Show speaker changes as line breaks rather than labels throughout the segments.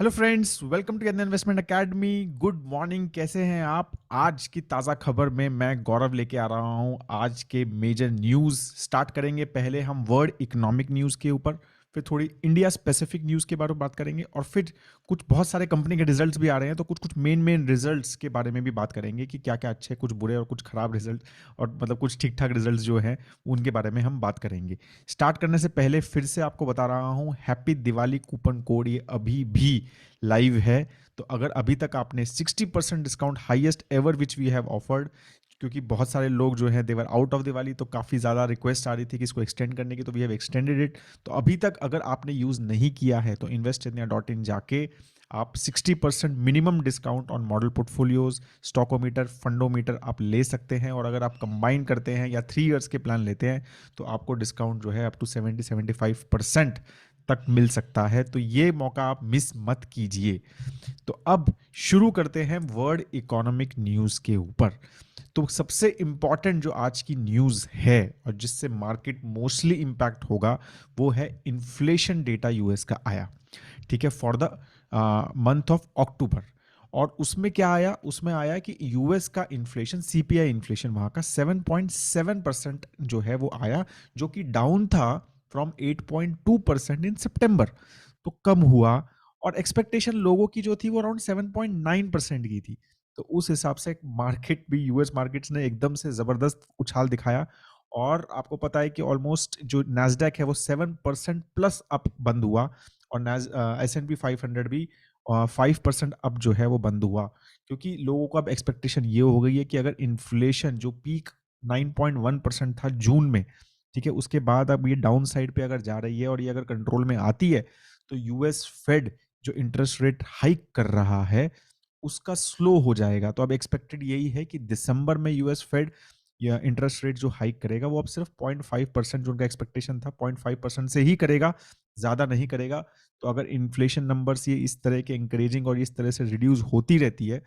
Hello friends, welcome to investment academy. Good morning, कैसे हैं आप? आज की ताज़ा खबर में मैं गौरव लेके आ रहा हूं। आज के मेजर न्यूज़ स्टार्ट करेंगे। पहले हम वर्ल्ड इकोनॉमिक न्यूज़ के ऊपर, फिर थोड़ी इंडिया स्पेसिफिक न्यूज़ के बारे में बात करेंगे, और फिर कुछ बहुत सारे कंपनी के रिजल्ट्स भी आ रहे हैं, तो कुछ कुछ मेन रिजल्ट्स के बारे में भी बात करेंगे कि क्या क्या अच्छे, कुछ बुरे और कुछ खराब रिजल्ट, और मतलब कुछ ठीक ठाक रिजल्ट्स जो हैं उनके बारे में हम बात करेंगे। स्टार्ट करने से पहले फिर से आपको बता रहा हूँ, हैप्पी दिवाली कूपन कोड ये अभी भी लाइव है। तो अगर अभी तक आपने 60% discount, highest ever which we have offered, क्योंकि बहुत सारे लोग जो हैं देवर आउट ऑफ दिवाली, तो काफ़ी ज़्यादा रिक्वेस्ट आ रही थी कि इसको एक्सटेंड करने की, तो वी हैव एक्सटेंडेड इट। तो अभी तक अगर आपने यूज़ नहीं किया है तो investindia.in जाके आप 60% minimum discount on model portfolios, stockometer, fundometer आप ले सकते हैं। और अगर आप कंबाइन करते हैं या 3 इयर्स के प्लान लेते हैं तो आपको डिस्काउंट जो है अप टू 70-75% तक मिल सकता है। तो ये मौका आप मिस मत कीजिए। तो अब शुरू करते हैं वर्ल्ड इकोनॉमिक न्यूज़ के ऊपर। तो सबसे इंपॉर्टेंट जो आज की न्यूज़ है और जिससे मार्केट मोस्टली इंपैक्ट होगा, वो है इन्फ्लेशन डेटा यूएस का आया। ठीक है, for the month of October. और उसमें क्या आया? उसमें आया कि यूएस का इन्फ्लेशन, सीपीआई इन्फ्लेशन वहां का 7.7% जो है वो आया, जो कि डाउन था फ्रॉम 8.2% इन सितंबर। तो कम हुआ। और एक्सपेक्टेशन लोगों की जो थी वो अराउंड 7.9% की थी। तो उस हिसाब से मार्केट भी, यूएस मार्केट्स ने एकदम से जबरदस्त उछाल दिखाया। और आपको पता है कि ऑलमोस्ट जो नैस्डैक है वो 7% प्लस अप बंद हुआ। और S&P 500 भी 5% अप जो है वो बंद हुआ। क्योंकि लोगों को अब एक्सपेक्टेशन ये हो गई है कि अगर इन्फ्लेशन जो पीक 9.1% था जून में, ठीक है, उसके बाद अब ये डाउन साइड पे अगर जा रही है और ये अगर कंट्रोल में आती है, तो यूएस फेड जो इंटरेस्ट रेट हाइक कर रहा है उसका स्लो हो जाएगा। तो अब एक्सपेक्टेड यही है कि दिसंबर में यूएस फेड या इंटरेस्ट रेट जो हाइक करेगा वो अब सिर्फ 0.5%, जो उनका एक्सपेक्टेशन था 0.5% से ही करेगा, ज्यादा नहीं करेगा। तो अगर इन्फ्लेशन नंबर्स ये इस तरह के इंकरेजिंग और इस तरह से रिड्यूस होती रहती है,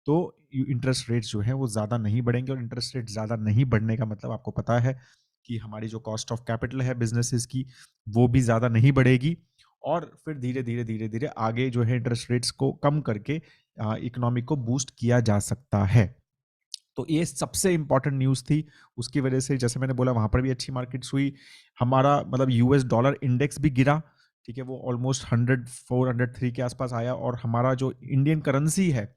तो इंटरेस्ट रेट्स जो है वो ज़्यादा नहीं बढ़ेंगे। और इंटरेस्ट रेट ज़्यादा नहीं बढ़ने का मतलब आपको पता है कि हमारी जो कॉस्ट ऑफ कैपिटल है बिजनेसेस की, वो भी ज़्यादा नहीं बढ़ेगी। और फिर धीरे धीरे धीरे धीरे आगे जो है इंटरेस्ट रेट्स को कम करके इकोनॉमी को बूस्ट किया जा सकता है। तो ये सबसे इंपॉर्टेंट न्यूज़ थी। उसकी वजह से जैसे मैंने बोला वहां पर भी अच्छी मार्केट्स हुई। हमारा मतलब यूएस डॉलर इंडेक्स भी गिरा। ठीक है, वो ऑलमोस्ट 104-103 के आसपास आया। और हमारा जो इंडियन करेंसी है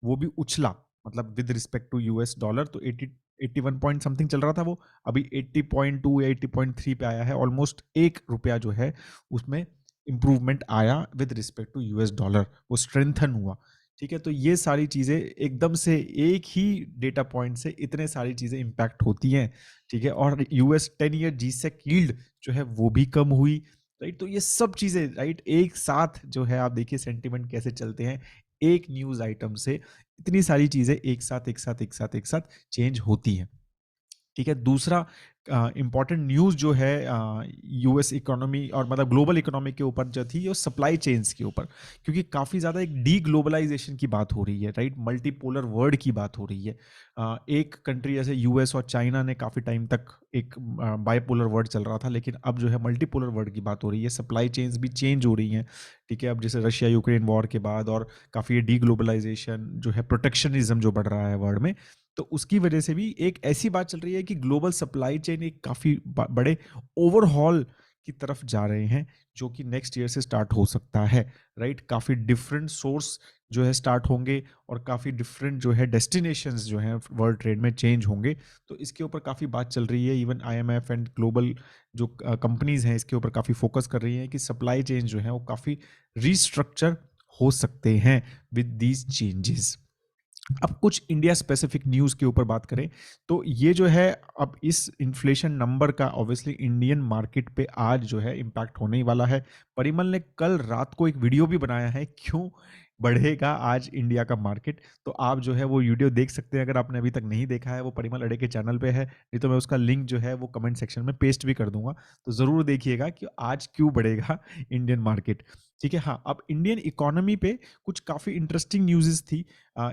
वो भी उछला, मतलब with respect to US dollar. तो 81 पॉइंट समथिंग चल रहा था, वो अभी 80.2 या 80.3 पे आया है। ऑलमोस्ट 1 रुपया जो है उसमें इंप्रूवमेंट आया with respect to US dollar, वो स्ट्रेंथन हुआ। ठीक है, तो ये सारी चीजें एकदम से एक ही डेटा पॉइंट से इतने सारी चीजें इंपैक्ट होती हैं। ठीक है, और यूएस 10 ईयर जीसेक यील्ड जो है वो भी कम हुई। राइट, तो ये सब चीजें राइट एक साथ जो है, आप देखिए सेंटिमेंट कैसे चलते हैं। एक न्यूज आइटम से इतनी सारी चीजें एक साथ एक साथ एक साथ एक साथ चेंज होती हैं। ठीक है, दूसरा इंपॉर्टेंट न्यूज़ जो है यूएस इकोनॉमी और मतलब ग्लोबल इकोनॉमी के ऊपर जो थी, वो सप्लाई चेन्स के ऊपर। क्योंकि काफ़ी ज़्यादा एक डी ग्लोबलाइजेशन की बात हो रही है, राइट, मल्टीपोलर वर्ल्ड की बात हो रही है। एक कंट्री जैसे यूएस और चाइना ने काफ़ी टाइम तक एक बाइपोलर वर्ल्ड चल रहा था, लेकिन अब जो है मल्टीपोलर वर्ल्ड की बात हो रही है, सप्लाई चेन्स भी चेंज हो रही हैं। ठीक है, अब जैसे रशिया यूक्रेन वॉर के बाद और काफ़ी डी ग्लोबलाइजेशन जो है, प्रोटेक्शनिज्म जो बढ़ रहा है वर्ल्ड में, तो उसकी वजह से भी एक ऐसी बात चल रही है कि ग्लोबल सप्लाई चेन एक काफी बड़े ओवरहॉल की तरफ जा रहे हैं, जो कि नेक्स्ट ईयर से स्टार्ट हो सकता है। राइट, काफी डिफरेंट सोर्स जो है स्टार्ट होंगे, और काफी डिफरेंट जो है डेस्टिनेशंस जो है वर्ल्ड ट्रेड में चेंज होंगे। तो इसके ऊपर काफी बात चल रही है। इवन आईएमएफ एंड ग्लोबल जो कंपनीज हैं इसके ऊपर काफी फोकस कर रही हैं कि सप्लाई चेन जो है वो काफी रिस्ट्रक्चर हो सकते हैं विद दीज चेंजेस। अब कुछ इंडिया स्पेसिफिक न्यूज़ के ऊपर बात करें, तो ये जो है, अब इस इन्फ्लेशन नंबर का ऑब्वियसली इंडियन मार्केट पे आज जो है इम्पैक्ट होने ही वाला है। परिमल ने कल रात को एक वीडियो भी बनाया है, क्यों बढ़ेगा आज इंडिया का मार्केट। तो आप जो है वो वीडियो देख सकते हैं, अगर आपने अभी तक नहीं देखा है। वो परिमल अडे के चैनल पे है, नहीं तो मैं उसका लिंक जो है वो कमेंट सेक्शन में पेस्ट भी कर दूंगा। तो ज़रूर देखिएगा कि आज क्यों बढ़ेगा इंडियन मार्केट। ठीक है, हाँ, अब इंडियन इकोनॉमी पे कुछ काफ़ी इंटरेस्टिंग न्यूज़ थी।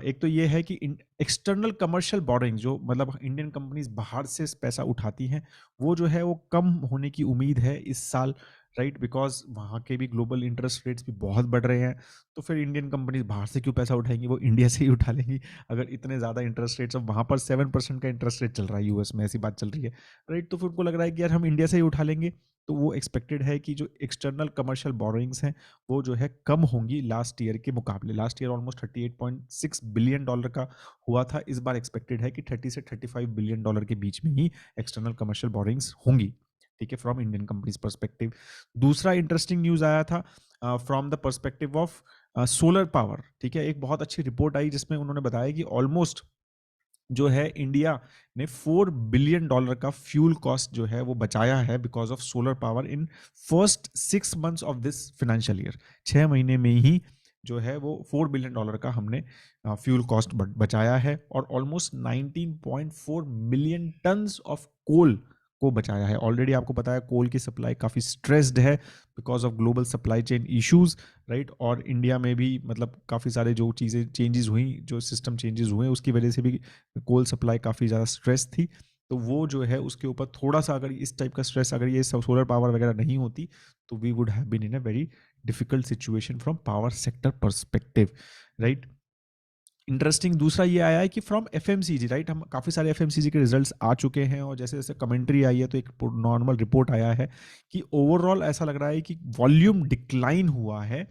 एक तो ये है कि एक्सटर्नल कमर्शियल बोरिंग, जो मतलब इंडियन कंपनीज बाहर से पैसा उठाती हैं, वो जो है वो कम होने की उम्मीद है इस साल। राइट, बिकॉज वहाँ के भी ग्लोबल इंटरेस्ट रेट्स भी बहुत बढ़ रहे हैं। तो फिर इंडियन कंपनीज बाहर से क्यों पैसा उठाएंगी, वो इंडिया से ही उठा लेंगी। अगर इतने ज़्यादा इंटरेस्ट रेट्स, अब वहाँ पर 7% का इंटरेस्ट रेट चल रहा है यूएस में, ऐसी बात चल रही है, राइट। तो फिर उनको लग रहा है कि यार हम इंडिया से ही उठा लेंगे। तो वो एक्सपेक्टेड है कि जो एक्सटर्नल कमर्शियल बोरोइंग्स हैं वो जो है कम होंगी लास्ट ईयर के मुकाबले। लास्ट ईयर ऑलमोस्ट $38.6 बिलियन का हुआ था। इस बार एक्सपेक्टेड है कि 30 से $35 बिलियन के बीच में ही एक्सटर्नल कमर्शियल बोरोइंग्स होंगी, ठीक है, फ्रॉम इंडियन कंपनीज परस्पेक्टिव। दूसरा इंटरेस्टिंग न्यूज आया था from the perspective of solar power, ठीक है। एक बहुत अच्छी रिपोर्ट आई जिसमें उन्होंने बताया कि ऑलमोस्ट जो है इंडिया ने $4 बिलियन का फ्यूल कॉस्ट जो है वो बचाया है because of solar power in first 6 months of this financial year. 6 महीने में ही जो है वो $4 बिलियन का हमने फ्यूल कॉस्ट बचाया है, और almost 19.4 million tons of coal को बचाया है। ऑलरेडी आपको पता है कोल की सप्लाई काफ़ी स्ट्रेस्ड है because of global supply chain issues, right. और इंडिया में भी मतलब काफ़ी सारे जो चीज़ें चेंजेस हुई, जो सिस्टम चेंजेस हुए, उसकी वजह से भी कोल सप्लाई काफ़ी ज़्यादा स्ट्रेस थी। तो वो जो है उसके ऊपर थोड़ा सा, अगर इस टाइप का स्ट्रेस, अगर ये सब सोलर पावर वगैरह नहीं होती तो we would have been in a very difficult situation from power sector perspective, right. Interesting दूसरा ये आया है कि फ्रॉम एफएमसीजी, राइट, हम काफ़ी सारे एफएमसीजी के रिजल्ट्स आ चुके हैं, और जैसे जैसे कमेंट्री आई है तो एक नॉर्मल रिपोर्ट आया है कि ओवरऑल ऐसा लग रहा है कि वॉल्यूम डिक्लाइन हुआ है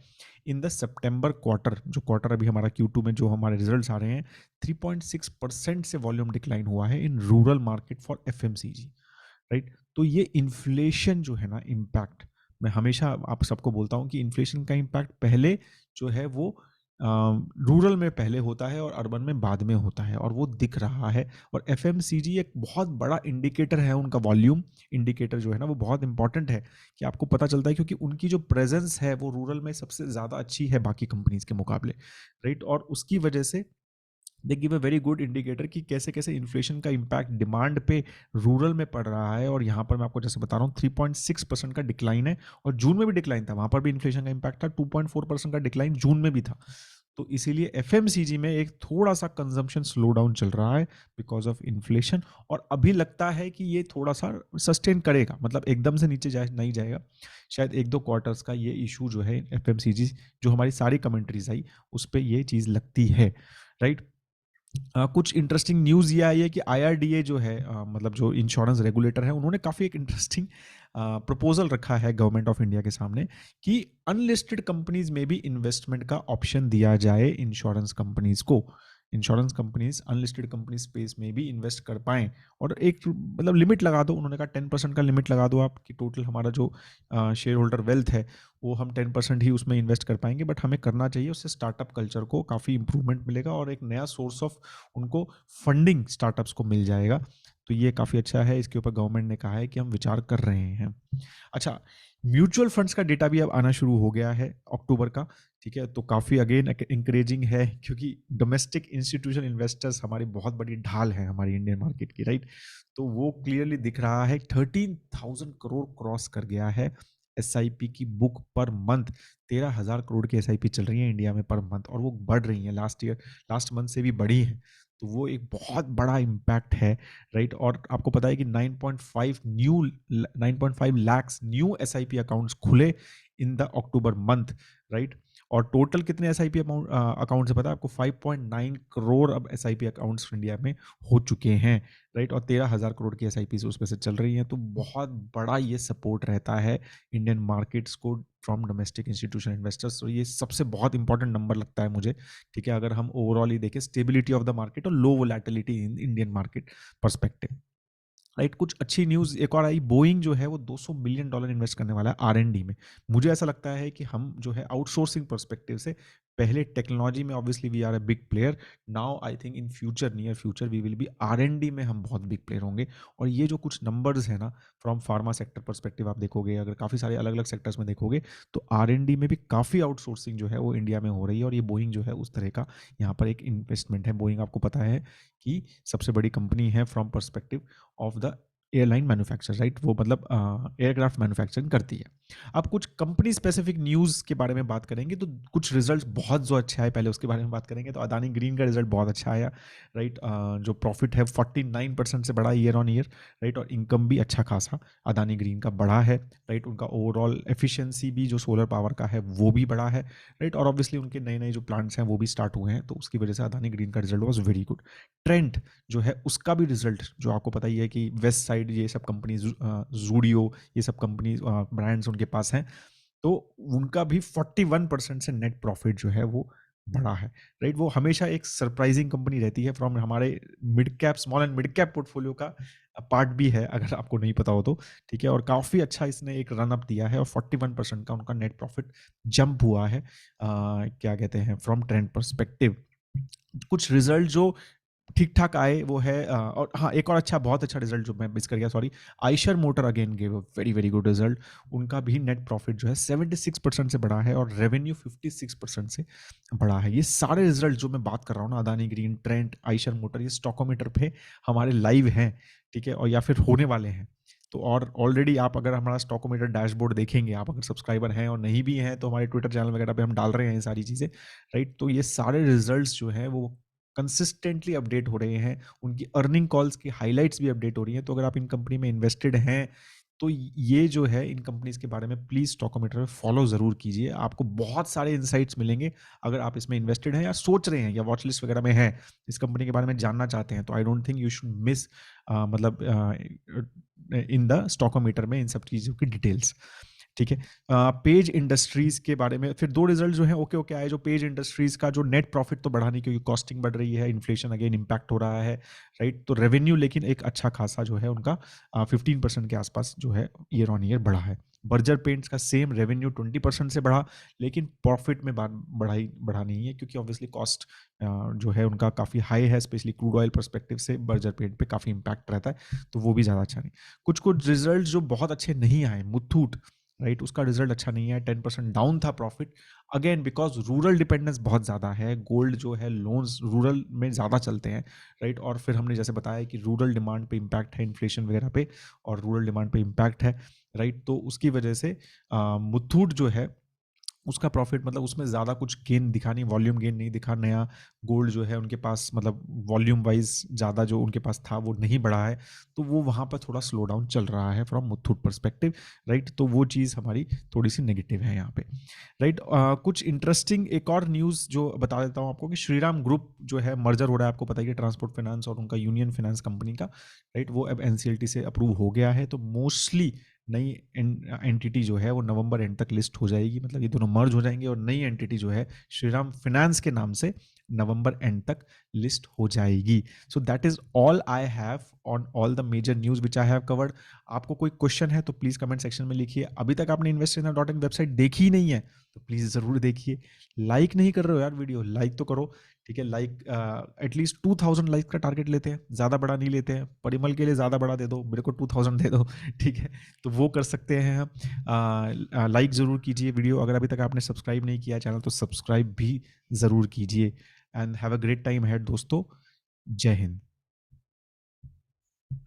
इन द सितंबर क्वार्टर। जो क्वार्टर अभी हमारा Q2 में जो हमारे रिजल्ट्स आ रहे हैं, 3.6% से वॉल्यूम डिक्लाइन हुआ है in rural market for FMCG, right. तो ये इन्फ्लेशन जो है ना, इम्पैक्ट, मैं हमेशा आप सबको बोलता हूँ कि इन्फ्लेशन का इम्पैक्ट पहले जो है वो रूरल में पहले होता है और अर्बन में बाद में होता है, और वो दिख रहा है। और एफएमसीजी एक बहुत बड़ा इंडिकेटर है, उनका वॉल्यूम इंडिकेटर जो है ना वो बहुत इंपॉर्टेंट है, कि आपको पता चलता है क्योंकि उनकी जो प्रेजेंस है वो रूरल में सबसे ज़्यादा अच्छी है बाकी कंपनीज के मुकाबले, राइट। और उसकी वजह से they give a very good indicator कि कैसे कैसे इन्फ्लेशन का इम्पैक्ट डिमांड पे रूरल में पड़ रहा है। और यहाँ पर मैं आपको जैसे बता रहा हूँ 3.6% का डिक्लाइन है, और जून में भी डिक्लाइन था, वहाँ पर भी इन्फ्लेशन का इम्पैक्ट था, 2.4% का डिक्लाइन जून में भी था। तो इसीलिए एफएमसीजी में एक थोड़ा सा कंजम्पशन स्लो डाउन चल रहा है बिकॉज ऑफ इन्फ्लेशन, और अभी लगता है कि ये थोड़ा सा सस्टेन करेगा, मतलब एकदम से नीचे जाए नहीं जाएगा, शायद 1-2 क्वार्टर्स का ये इशू जो है एफएमसीजी, जो हमारी सारी कमेंट्रीज आई उस पर ये चीज़ लगती है, राइट। कुछ इंटरेस्टिंग न्यूज़ ये आई है कि आईआरडीए जो है मतलब जो इंश्योरेंस रेगुलेटर है, उन्होंने काफ़ी एक इंटरेस्टिंग प्रपोजल रखा है गवर्नमेंट ऑफ इंडिया के सामने कि अनलिस्टेड कंपनीज में भी इन्वेस्टमेंट का ऑप्शन दिया जाए इंश्योरेंस कंपनीज को। Insurance companies unlisted company space में भी इन्वेस्ट कर पाएँ, और एक मतलब लिमिट लगा दो, उन्होंने कहा 10% का लिमिट लगा दो आप, कि टोटल हमारा जो शेयर होल्डर वेल्थ है वो हम 10% ही उसमें इन्वेस्ट कर पाएंगे, बट हमें करना चाहिए, उससे स्टार्टअप कल्चर को काफ़ी इंप्रूवमेंट मिलेगा और एक नया सोर्स ऑफ उनको फंडिंग स्टार्टअप्स को मिल जाएगा। तो ये काफ़ी अच्छा है, इसके ऊपर गवर्नमेंट ने कहा है कि हम विचार कर रहे हैं। अच्छा, म्यूचुअल फंड्स का डेटा भी अब आना शुरू हो गया है अक्टूबर का, ठीक है। तो काफ़ी अगेन इंकरेजिंग है, क्योंकि डोमेस्टिक इंस्टीट्यूशन इन्वेस्टर्स हमारी बहुत बड़ी ढाल है हमारी इंडियन मार्केट की, राइट। तो वो क्लियरली दिख रहा है, 13,000 करोड़ क्रॉस कर गया है एसआईपी की बुक पर मंथ। 13,000 करोड़ की एसआईपी चल रही है इंडिया में पर मंथ, और वो बढ़ रही है, लास्ट मंथ से भी बढ़ी है। तो वो एक बहुत बड़ा इम्पैक्ट है, राइट। और आपको पता है कि 9.5 लाख्स न्यू एसआईपी अकाउंट्स खुले in the October month, right. और टोटल कितने एसआईपी अकाउंट है पता है आपको? 5.9 करोड़ अब एसआईपी अकाउंट्स इंडिया में हो चुके हैं, राइट। और 13,000 करोड़ की एसआईपी उसमें से चल रही हैं। तो बहुत बड़ा ये सपोर्ट रहता है इंडियन मार्केट्स को फ्रॉम डोमेस्टिक इंस्टीट्यूशन इन्वेस्टर्स। तो ये सबसे बहुत इंपॉर्टेंट नंबर लगता है मुझे, ठीक है, अगर हम ओवरऑल ही देखें स्टेबिलिटी ऑफ द मार्केट और low volatility in Indian market perspective, right. कुछ अच्छी न्यूज़ एक और आई, बोइंग जो है वो $200 मिलियन इन्वेस्ट करने वाला है आरएनडी में। मुझे ऐसा लगता है कि हम जो है आउटसोर्सिंग पर्सपेक्टिव से, पहले टेक्नोलॉजी में obviously we are a big player, now I think in future, near future we will be R and D में हम बहुत बिग प्लेयर होंगे। और ये जो कुछ नंबर्स है ना, फ्रॉम फार्मा सेक्टर पर्सपेक्टिव आप देखोगे, अगर काफ़ी सारे अलग अलग सेक्टर्स में देखोगे, तो आरएनडी में भी काफ़ी आउटसोर्सिंग जो है वो इंडिया में हो रही है। और ये बोइंग जो है उस तरह का यहाँ पर एक इन्वेस्टमेंट है। बोइंग आपको पता है कि सबसे बड़ी कंपनी है from perspective of the airline manufacture, right, वो मतलब एयरक्राफ्ट मैन्युफैक्चरिंग करती है। अब कुछ कंपनी स्पेसिफिक न्यूज़ के बारे में बात करेंगे, तो कुछ रिजल्ट्स बहुत जो अच्छे आए, पहले उसके बारे में बात करेंगे। तो अदानी ग्रीन का रिजल्ट बहुत अच्छा आया, राइट। जो प्रॉफिट है 49% से बढ़ा ईयर ऑन ईयर, राइट, और इनकम भी अच्छा खासा अदानी ग्रीन का बढ़ा है, राइट। उनका ओवरऑल एफिशिएंसी भी जो सोलर पावर का है वो भी बढ़ा है, राइट, और ऑब्वियसली उनके नए नए जो प्लांट्स हैं वो भी स्टार्ट हुए हैं, तो उसकी वजह से अदानी ग्रीन का result was very good. Trend जो है उसका भी रिजल्ट, जो आपको पता ही है कि वेस्ट साइड ये सब कंपनी, जूडियो, ये सब कंपनी ब्रांड्स उनके पास हैं, तो उनका भी 41% से नेट प्रॉफिट जो है वो बढ़ा है, राइट। वो हमेशा एक सरप्राइजिंग कंपनी रहती है फ्रॉम हमारे mid cap, small and mid cap portfolio का पार्ट भी है, अगर आपको नहीं पता हो तो, ठीक है। और काफ़ी अच्छा इसने एक रन अप दिया है, और 41% का उनका नेट प्रॉफिट जंप हुआ है, क्या कहते हैं, फ्रॉम ट्रेंड परस्पेक्टिव। कुछ रिजल्ट जो ठीक ठाक आए वो है, और हाँ, एक और अच्छा, बहुत अच्छा रिजल्ट जो मैं मिस कर गया, sorry, Eicher motor again gave a very very good result. उनका भी नेट प्रॉफिट जो है 76% से बढ़ा है, और रेवेन्यू 56% से बढ़ा है। ये सारे रिजल्ट जो मैं बात कर रहा हूँ ना, Adani green, Trent, Eicher motor, ये स्टॉकोमीटर पे हमारे लाइव हैं, ठीक है, और या फिर होने वाले हैं। तो और ऑलरेडी आप अगर हमारा स्टॉकोमीटर डैशबोर्ड देखेंगे, आप अगर सब्सक्राइबर हैं और नहीं भी हैं, तो हमारे ट्विटर चैनल वगैरह पे हम डाल रहे हैं ये सारी चीज़ें, राइट। तो ये सारे रिजल्ट्स जो हैं वो कंसिस्टेंटली अपडेट हो रहे हैं, उनकी अर्निंग कॉल्स की हाइलाइट्स भी अपडेट हो रही हैं। तो अगर आप इन कंपनी में इन्वेस्टेड हैं, तो ये जो है इन कंपनीज के बारे में प्लीज स्टॉकोमीटर में फॉलो जरूर कीजिए, आपको बहुत सारे इंसाइट्स मिलेंगे। अगर आप इसमें इन्वेस्टेड हैं या सोच रहे हैं या वॉच लिस्ट वगैरह में हैं, इस कंपनी के बारे में जानना चाहते हैं, तो I don't think you should miss, मतलब इन द स्टॉकोमीटर में इन सब चीज़ों की डिटेल्स, ठीक है। पेज इंडस्ट्रीज के बारे में फिर दो रिजल्ट जो है ओके ओके आए। जो पेज इंडस्ट्रीज का जो नेट प्रॉफिट तो बढ़ा नहीं, क्योंकि कॉस्टिंग बढ़ रही है, इन्फ्लेशन अगेन इम्पैक्ट हो रहा है, राइट। तो रेवेन्यू लेकिन एक अच्छा खासा जो है उनका 15% के आसपास जो है ईयर ऑन ईयर बढ़ा है। बर्जर पेंट्स का सेम रेवेन्यू 20% से बढ़ा, लेकिन प्रॉफिट में बढ़ा नहीं है, क्योंकि ऑब्वियसली कॉस्ट जो है उनका काफ़ी हाई है, स्पेशली क्रूड ऑयल परस्पेक्टिव से बर्जर पेंट पे काफ़ी इंपैक्ट रहता है, तो वो भी ज़्यादा अच्छा नहीं। कुछ कुछ रिजल्ट जो बहुत अच्छे नहीं आए, मुथूट, राइट, उसका रिजल्ट अच्छा नहीं है, 10% डाउन था profit, again because rural dependence बहुत ज़्यादा है, गोल्ड जो है, लोन्स रूरल में ज़्यादा चलते हैं, राइट। और फिर हमने जैसे बताया कि रूरल डिमांड पे इम्पैक्ट है इन्फ्लेशन वगैरह पे, और रूरल डिमांड पे इम्पैक्ट है, राइट। तो उसकी वजह से मुथूट जो है उसका प्रॉफिट, मतलब उसमें ज़्यादा कुछ गेन दिखा नहीं, वॉल्यूम गेन नहीं दिखा, नया गोल्ड जो है उनके पास, मतलब वॉल्यूम वाइज ज़्यादा जो उनके पास था वो नहीं बढ़ा है, तो वो वहाँ पर थोड़ा स्लो डाउन चल रहा है फ्रॉम मुथूट परस्पेक्टिव, राइट। तो वो चीज़ हमारी थोड़ी सी नेगेटिव है यहाँ पे, राइट। कुछ इंटरेस्टिंग एक और न्यूज़ जो बता देता हूँ आपको, कि श्रीराम ग्रुप जो है मर्जर हो रहा है, आपको पता ही है, ट्रांसपोर्ट फाइनेंस और उनका यूनियन फाइनेंस कंपनी का, राइट। वो अब एनसीएलटी से अप्रूव हो गया है, तो मोस्टली नई एंटिटी जो है वो नवंबर एंड तक लिस्ट हो जाएगी, मतलब ये दोनों मर्ज हो जाएंगे, और नई एंटिटी जो है श्रीराम फाइनेंस के नाम से नवंबर एंड तक लिस्ट हो जाएगी। So that is all I have on all the major news which I have covered. आपको कोई क्वेश्चन है तो प्लीज कमेंट सेक्शन में लिखिए। अभी तक आपने इन्वेस्टरडॉट इन वेबसाइट देखी ही नहीं है तो प्लीज जरूर देखिए। लाइक नहीं कर रहे हो यार वीडियो, लाइक तो करो, ठीक है। लाइक एटलीस्ट 2000 लाइक का टारगेट लेते हैं, ज़्यादा बड़ा नहीं लेते हैं, परिमल के लिए ज़्यादा बड़ा दे दो, मेरे को 2000 दे दो, ठीक है। तो वो कर सकते हैं हम। लाइक ज़रूर कीजिए वीडियो, अगर अभी तक आपने सब्सक्राइब नहीं किया चैनल तो सब्सक्राइब भी ज़रूर कीजिए। And have a great time head दोस्तों। जय हिंद।